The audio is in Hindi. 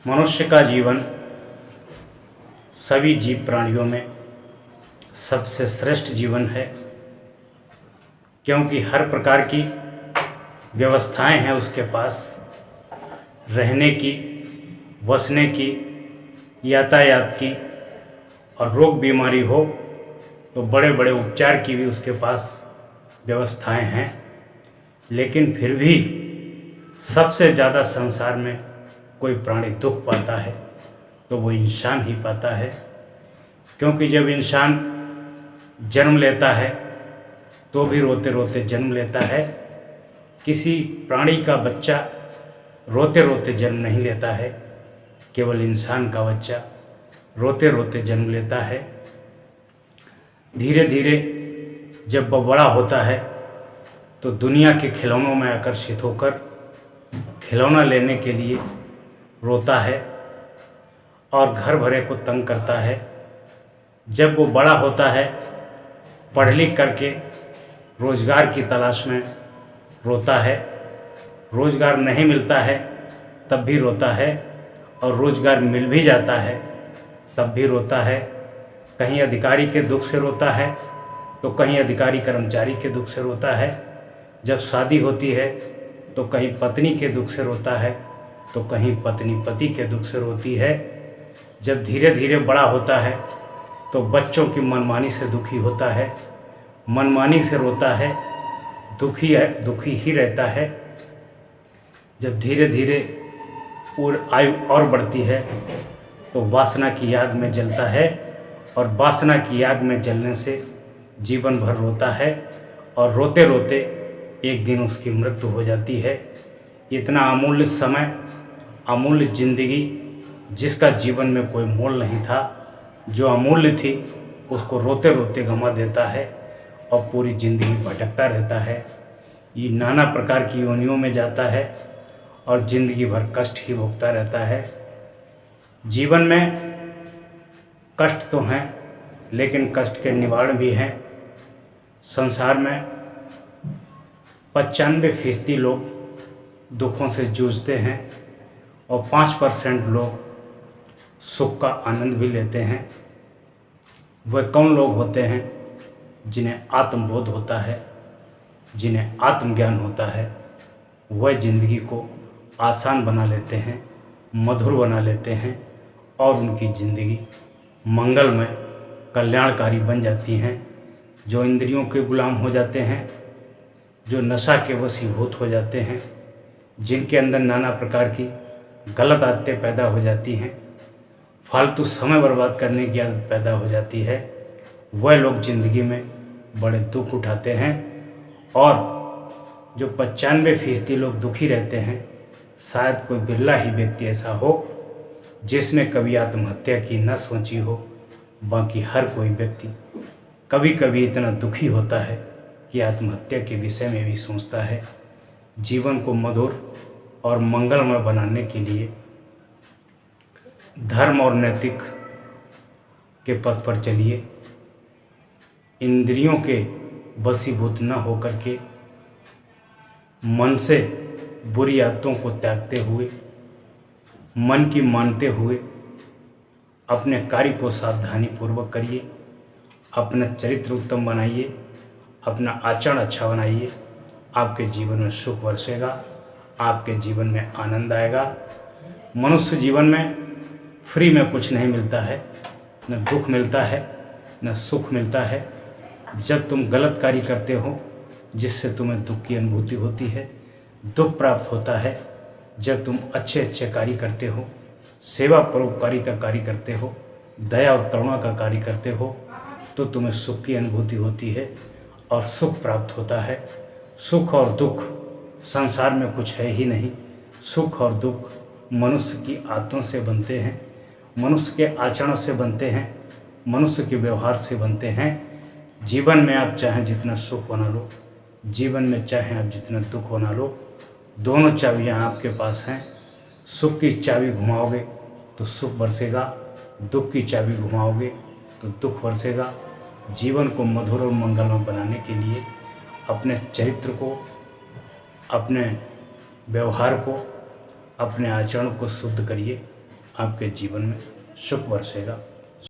मनुष्य का जीवन सभी जीव प्राणियों में सबसे श्रेष्ठ जीवन है, क्योंकि हर प्रकार की व्यवस्थाएं हैं उसके पास, रहने की, बसने की, यातायात की, और रोग बीमारी हो तो बड़े बड़े उपचार की भी उसके पास व्यवस्थाएं हैं। लेकिन फिर भी सबसे ज़्यादा संसार में कोई प्राणी दुख पाता है तो वो इंसान ही पाता है। क्योंकि जब इंसान जन्म लेता है तो भी रोते रोते जन्म लेता है। किसी प्राणी का बच्चा रोते रोते जन्म नहीं लेता है, केवल इंसान का बच्चा रोते रोते जन्म लेता है। धीरे धीरे जब वह बड़ा होता है तो दुनिया के खिलौनों में आकर्षित होकर खिलौना लेने के लिए रोता है और घर भरे को तंग करता है। जब वो बड़ा होता है, पढ़ लिख करके रोज़गार की तलाश में रोता है, रोज़गार नहीं मिलता है तब भी रोता है, और रोज़गार मिल भी जाता है तब भी रोता है। कहीं अधिकारी के दुख से रोता है तो कहीं अधिकारी कर्मचारी के दुख से रोता है। जब शादी होती है तो कहीं पत्नी के दुख से रोता है तो कहीं पत्नी पति के दुख से रोती है। जब धीरे धीरे बड़ा होता है तो बच्चों की मनमानी से दुखी होता है, मनमानी से रोता है, दुखी ही रहता है। जब धीरे धीरे आयु और बढ़ती है तो वासना की आग में जलता है, और वासना की आग में जलने से जीवन भर रोता है, और रोते रोते एक दिन उसकी मृत्यु हो जाती है। इतना अमूल्य समय, अमूल्य जिंदगी, जिसका जीवन में कोई मोल नहीं था, जो अमूल्य थी, उसको रोते रोते गंवा देता है और पूरी ज़िंदगी भटकता रहता है। ये नाना प्रकार की योनियों में जाता है और ज़िंदगी भर कष्ट ही भोगता रहता है। जीवन में कष्ट तो हैं, लेकिन कष्ट के निवारण भी हैं। संसार में 95% लोग दुखों से जूझते हैं और 5% लोग सुख का आनंद भी लेते हैं। वह कौन लोग होते हैं? जिन्हें आत्मबोध होता है, जिन्हें आत्मज्ञान होता है, वह ज़िंदगी को आसान बना लेते हैं, मधुर बना लेते हैं, और उनकी ज़िंदगी मंगलमय, कल्याणकारी बन जाती हैं। जो इंद्रियों के गुलाम हो जाते हैं, जो नशा के वशीभूत हो जाते हैं, जिनके अंदर नाना प्रकार की गलत आदतें पैदा हो जाती हैं, फालतू समय बर्बाद करने की आदत पैदा हो जाती है, वह लोग ज़िंदगी में बड़े दुख उठाते हैं। और जो 95% लोग दुखी रहते हैं, शायद कोई बिरला ही व्यक्ति ऐसा हो जिसने कभी आत्महत्या की न सोची हो। बाकी हर कोई व्यक्ति कभी कभी इतना दुखी होता है कि आत्महत्या के विषय में भी सोचता है। जीवन को मधुर और मंगलमय बनाने के लिए धर्म और नैतिक के पथ पर चलिए। इंद्रियों के वशीभूत न होकर के मन से बुरी आदतों को त्यागते हुए, मन की मानते हुए अपने कार्य को सावधानी पूर्वक करिए। अपना चरित्र उत्तम बनाइए, अपना आचरण अच्छा बनाइए। आपके जीवन में सुख बरसेगा, आपके जीवन में आनंद आएगा। मनुष्य जीवन में फ्री में कुछ नहीं मिलता है, न दुख मिलता है, न सुख मिलता है। जब तुम गलत कार्य करते हो जिससे तुम्हें दुख की अनुभूति होती है, दुख प्राप्त होता है। जब तुम अच्छे अच्छे कार्य करते हो, सेवा परोपकारी का कार्य करते हो, दया और करुणा का कार्य करते हो, तो तुम्हें सुख की अनुभूति होती है और सुख प्राप्त होता है। सुख और दुख संसार में कुछ है ही नहीं। सुख और दुख मनुष्य की आदतों से बनते हैं, मनुष्य के आचरण से बनते हैं, मनुष्य के व्यवहार से बनते हैं। जीवन में आप चाहें जितना सुख बना लो, जीवन में चाहें आप जितना दुख बना लो, दोनों चाबियाँ आपके पास हैं। सुख की चाबी घुमाओगे तो सुख बरसेगा, दुख की चाबी घुमाओगे तो दुख बरसेगा। जीवन को मधुर और मंगलमय बनाने के लिए अपने चरित्र को, अपने व्यवहार को, अपने आचरण को शुद्ध करिए। आपके जीवन में सुख बरसेगा।